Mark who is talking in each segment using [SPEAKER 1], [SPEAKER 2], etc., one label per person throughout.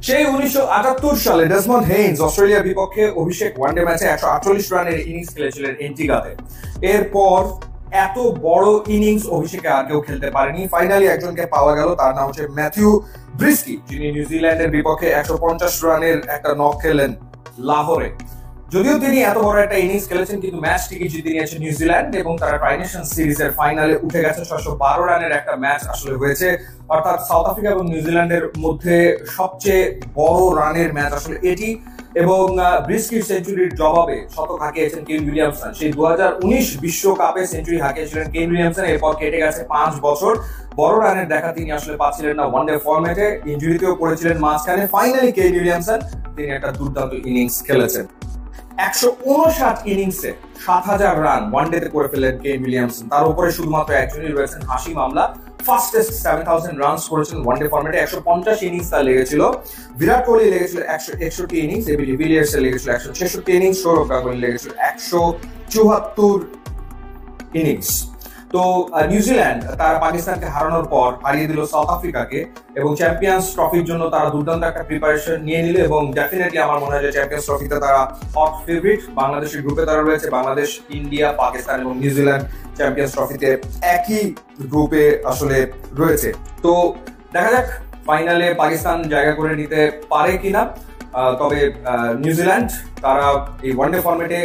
[SPEAKER 1] সেই 1978 সালে Desmond Haynes অস্ট্রেলিয়ার বিপক্ষে অভিষেক ওয়ানডে ম্যাচে 148 রানের ইনিংস খেলেছিলেন এন্টিগাতে। এরপর এত বড় ইনিংস অভিষেকে আর কেউ খেলতে পারেনি। ফাইনালি একজনকে পাওয়া গেল, তার নাম হচ্ছে ম্যাথিউ ব্রিস্কি, যিনি নিউজিল্যান্ডের বিপক্ষে 150 রানের একটা নক খেলেন লাহোরে। যদিও তিনি এত বড় একটা ইনিংস খেলেছেন, কিন্তু ম্যাচটিকে জিতে নিয়েছে নিউজিল্যান্ড এবং তারা ট্রাই নেশনস সিরিজের ফাইনালে উঠে গেছে। 612 রানের একটা ম্যাচ আসলে হয়েছে, অর্থাৎ সাউথ আফ্রিকা এবং নিউজিল্যান্ডের মধ্যে সবচেয়ে বড় রানের ম্যাচ আসলে এটি। এবং ব্রিস্কির সেঞ্চুরির জবাবে শতক হাঁকিয়েছেন কেন উইলিয়ামসন। সেই 2019 বিশ্বকাপে সেঞ্চুরি হাঁকিয়েছিলেন কেন উইলিয়ামসন। এরপর কেটে গেছে 5 বছর, বড় রানের দেখা তিনি আসলে পাচ্ছিলেন না ওয়ানডে ফরম্যাটে। ইনজুরিতেও পড়েছিলেন মাঝখানে। ফাইনালি কেন উইলিয়ামসন তিনি একটা দুর্দান্ত ইনিংস খেলেছেন। 159 ইনিংসে 7000 রান ওয়ানডেতে করে ফেলেন কেন উইলিয়ামসন। তার উপরে শুধুমাত্র একজনই রয়েছেন, হাশিম আমলা। ফাস্টেস্ট 7000 রানস করেছেন ওয়ানডে ফরম্যাটে। 150 ইনিংস তার লেগেছিল। বিরাট কোহলি লেগেছিল 161 ইনিংস, এবি ডিভিলিয়ার্স লেগেছিল 166 ইনিংস, সৌরভ গাঙ্গুলি লেগেছিল 174 ইনিংস। তো নিউজিল্যান্ড তারা পাকিস্তানকে হারানোর পর হারিয়ে দিল সাউথ আফ্রিকাকে এবং চ্যাম্পিয়ন্স ট্রফির জন্য তারা দুর্দান্ত একটা প্রিপারেশন নিয়ে নিল। এবং ডেফিনেটলি আমার মনে হয় যে চ্যাম্পিয়ন্স ট্রফিতে তারা হট ফেভারিট। বাংলাদেশের গ্রুপে তারা রয়েছে, বাংলাদেশ, ইন্ডিয়া, পাকিস্তান এবং নিউজিল্যান্ড চ্যাম্পিয়ন্স ট্রফিতে একই গ্রুপে আসলে রয়েছে। তো দেখা যাক ফাইনালে পাকিস্তান জায়গা করে নিতে পারে কিনা। তবে নিউজিল্যান্ড তারা এই ওয়ানডে ফরম্যাটে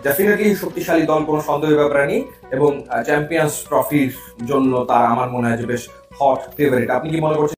[SPEAKER 1] ডেফিনেটলি শক্তিশালী দল, কোনো সন্দেহের ব্যাপার নেই। এবং চ্যাম্পিয়ন্স ট্রফির জন্য তারা আমার মনে হয় যে বেশ হট ফেভারিট। আপনি কি মনে করছেন?